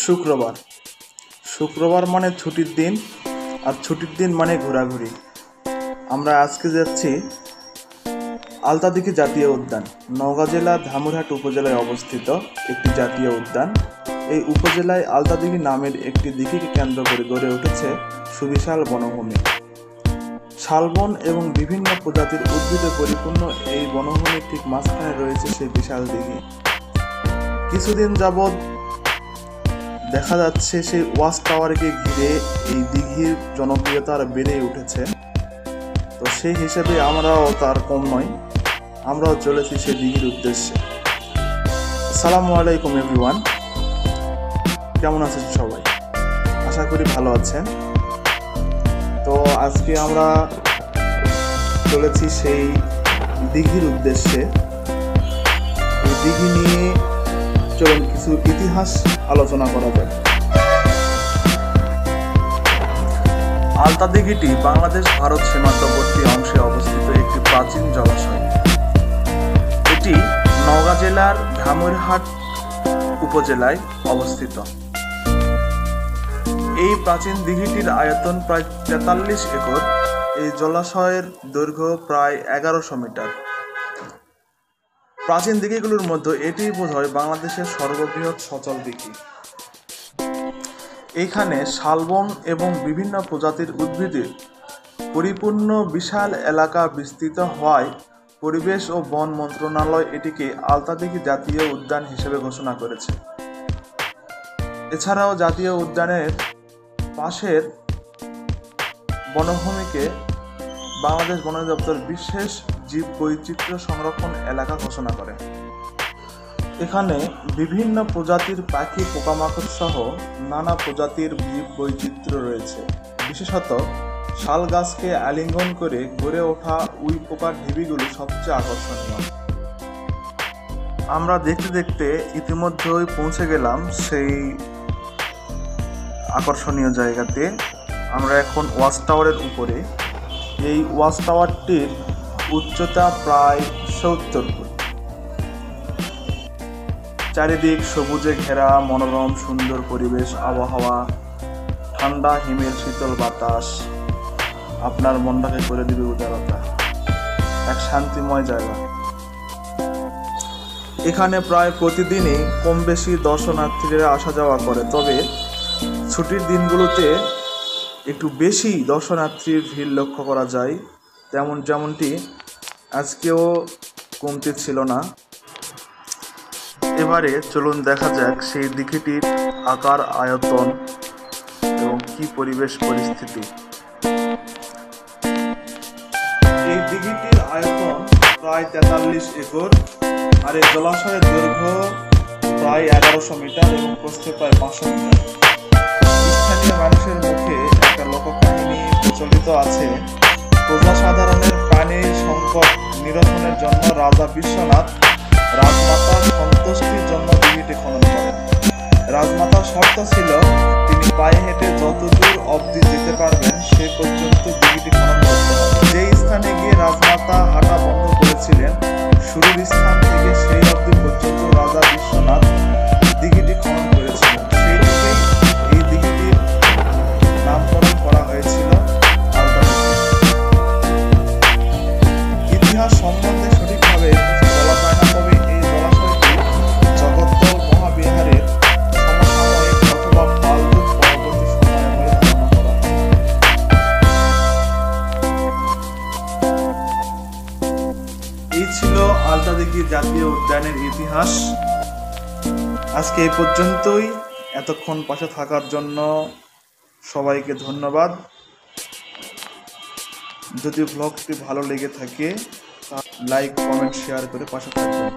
শুক্রবার শুক্রবার মানে ছুটির দিন, আর ছুটির দিন মানে ঘোরাঘুরি। আমরা আজকে যাচ্ছি আলতাদিঘি জাতীয় উদ্যান। নওগাঁ জেলার ধামুরহাট উপজেলায় অবস্থিত একটি জাতীয় উদ্যান। এই উপজেলায় আলতাদিঘি নামের একটি দিঘিকে কেন্দ্র করে গড়ে উঠেছে সুবিশাল বনভূমি। শালবন এবং বিভিন্ন প্রজাতির উদ্ভিদে পরিপূর্ণ এই বনভূমির ঠিক মাঝখানে রয়েছে সেই বিশাল দিঘি। কিছুদিন যাবৎ দেখা যাচ্ছে সেই ওয়াচ টাওয়ারকে ঘিরে এই দিঘির জনপ্রিয়তা আর বেড়ে উঠেছে। তো সেই হিসেবে আমরাও তার কম নয়, আমরাও চলেছি সেই দিঘির উদ্দেশ্যে। আসসালামু আলাইকুম এভরিওয়ান, কেমন আছেন সবাই? আশা করি ভালো আছেন। তো আজকে আমরা চলেছি সেই দিঘির উদ্দেশ্যে। এই দিঘি নিয়ে চলুন কিছু ইতিহাস আলোচনা করা যাক। আলতা দিঘিটি বাংলাদেশ ভারত সীমান্তবর্তী অংশে অবস্থিত একটি প্রাচীন জলাশয়। এটি নওগাঁ জেলার ধামুরহাট উপজেলায় অবস্থিত। এই প্রাচীন দিঘিটির আয়তন প্রায় 43 একর। এই জলাশয়ের দৈর্ঘ্য প্রায় 1100 মিটার। প্রাচীন দিঘিগুলোর মধ্যে এটি বোধহয় বাংলাদেশের সর্ববৃহৎ সচল দিঘি। এইখানে শালবন এবং বিভিন্ন প্রজাতির উদ্ভিদের পরিপূর্ণ বিশাল এলাকা বিস্তৃত হওয়ায় পরিবেশ ও বন মন্ত্রণালয় এটিকে আলতাদিঘি জাতীয় উদ্যান হিসেবে ঘোষণা করেছে। এছাড়াও জাতীয় উদ্যানের পাশের বনভূমিকে বাংলাদেশ বন দপ্তর বিশেষ জীব বৈচিত্র্য সংরক্ষণ এলাকা ঘোষণা করে। এখানে বিভিন্ন প্রজাতির পাখি, পোকামাকড় সহ নানা প্রজাতির জীব বৈচিত্র্য রয়েছে। বিশেষত শাল গাছকে আলিঙ্গন করে গড়ে ওঠা উই পোকার ঢিবিগুলো সবচেয়ে আকর্ষণীয়। আমরা দেখতে দেখতে ইতিমধ্যেই পৌঁছে গেলাম সেই আকর্ষণীয় জায়গাতে। আমরা এখন ওয়াচ টাওয়ারের উপরে। এই ওয়াচ টাওয়ারটির উচ্চতা প্রায় 70 ফুট। চারিদিক সবুজে ঘেরা মনোরম সুন্দর পরিবেশ, আবহাওয়া, ঠান্ডা হিমের শীতল বাতাস আপনার মনটাকে করে দিবে উদারতা। এক শান্তিময় জায়গা। এখানে প্রায় প্রতিদিনই কম বেশি দর্শনার্থীরা আসা যাওয়া করে, তবে ছুটির দিনগুলোতে একটু বেশি দর্শনার্থীর ভিড় লক্ষ্য করা যায়। যেমনটি আজকেও কমতি ছিল না। এবারে চলুন দেখা যাক সেই দিঘিটির আকার, আয়তন এবং কি পরিবেশ পরিস্থিতি। এই দিঘিটির আয়তন প্রায় 43 একর, আর এই জলাশয়ের দৈর্ঘ্য প্রায় 1100 মিটার এবং প্রস্থ প্রায় 500 মিটার। স্থানীয় মানুষের মুখে একটা লোককাহিনী প্রচলিত আছে। প্রজাসাধারণের পানির সংকট নিরসনের জন্য রাজা বিশ্বনাথ রাজমাতার সন্তুষ্টির জন্য দিঘিটি খনন করেন। রাজমাতার শর্ত ছিল তিনি পায়ে হেঁটে যতদূর অবধি যেতে পারবেন সে পর্যন্ত দিঘিটি খনন করতে হবে। যে স্থানে গিয়ে রাজমাতা হাঁটা বন্ধ করেছিলেন, শুরুর স্থান থেকে সেই অবধি পর্যন্ত রাজা বিশ্বনাথ দিঘিটি খনন করেছিলেন। সেই থেকেই এই দিঘিটির নামকরণ করা হয়েছিল আলতা দিঘি। ইতিহাস সম্বন্ধে সঠিকভাবে বলা যায় না, তবে এই জলাশয়টি জগদ্দল মহাবিহারের সমসাময়িক অথবা পালযুগ পরবর্তী সময়ে বলে ধারণা করা হয়। এই ছিল আলতাদিঘি জাতীয় উদ্যানের ইতিহাস। আজকে এই পর্যন্তই। এতক্ষণ পাশে থাকার জন্য সবাইকে ধন্যবাদ। যদি ব্লগটি ভালো লেগে থাকে লাইক, কমেন্ট, শেয়ার করে পাশে থাকবেন।